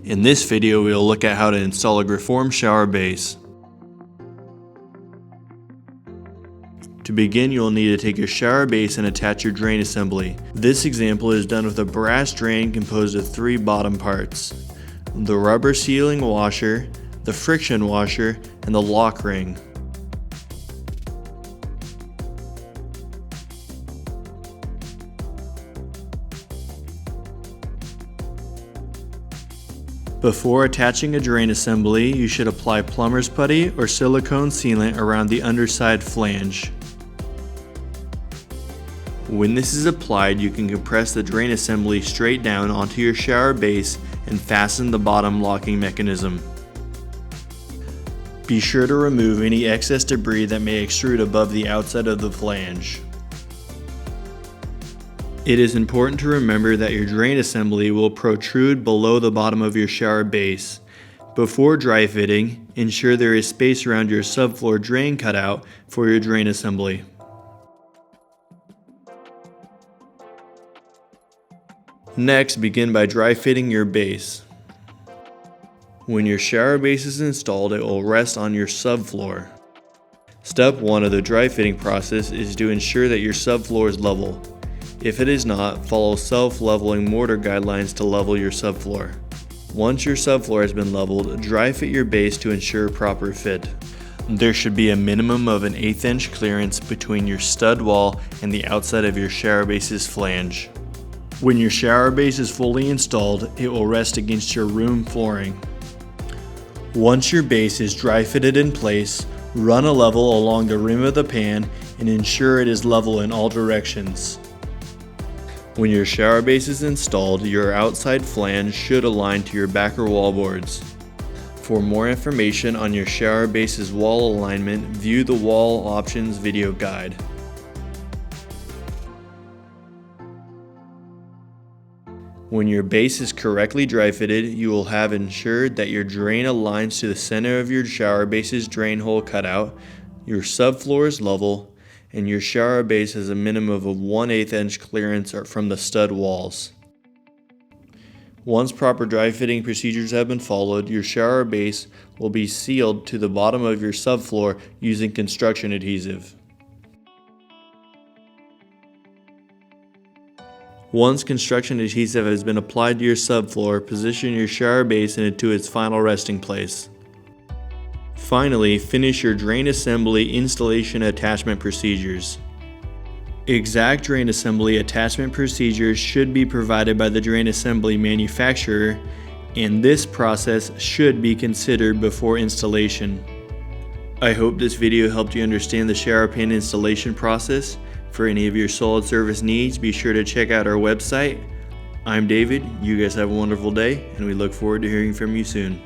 In this video, we'll look at how to install a Grifform shower base. To begin, you'll need to take your shower base and attach your drain assembly. This example is done with a brass drain composed of 3 bottom parts: the rubber sealing washer, the friction washer, and the lock ring. Before attaching a drain assembly, you should apply plumber's putty or silicone sealant around the underside flange. When this is applied, you can compress the drain assembly straight down onto your shower base and fasten the bottom locking mechanism. Be sure to remove any excess debris that may extrude above the outside of the flange. It is important to remember that your drain assembly will protrude below the bottom of your shower base. Before dry fitting, ensure there is space around your subfloor drain cutout for your drain assembly. Next, begin by dry fitting your base. When your shower base is installed, it will rest on your subfloor. Step 1 of the dry fitting process is to ensure that your subfloor is level. If it is not, follow self-leveling mortar guidelines to level your subfloor. Once your subfloor has been leveled, dry fit your base to ensure proper fit. There should be a minimum of an 1/8 inch clearance between your stud wall and the outside of your shower base's flange. When your shower base is fully installed, it will rest against your room flooring. Once your base is dry fitted in place, run a level along the rim of the pan and ensure it is level in all directions. When your shower base is installed, your outside flange should align to your backer wall boards. For more information on your shower base's wall alignment, view the Wall Options video guide. When your base is correctly dry fitted, you will have ensured that your drain aligns to the center of your shower base's drain hole cutout, your subfloor is level, and your shower base has a minimum of a 1/8 inch clearance from the stud walls. Once proper dry fitting procedures have been followed, your shower base will be sealed to the bottom of your subfloor using construction adhesive. Once construction adhesive has been applied to your subfloor, position your shower base into its final resting place. Finally, finish your drain assembly installation attachment procedures. Exact drain assembly attachment procedures should be provided by the drain assembly manufacturer, and this process should be considered before installation. I hope this video helped you understand the shower pan installation process. For any of your solid service needs, be sure to check out our website. I'm David, you guys have a wonderful day, and we look forward to hearing from you soon.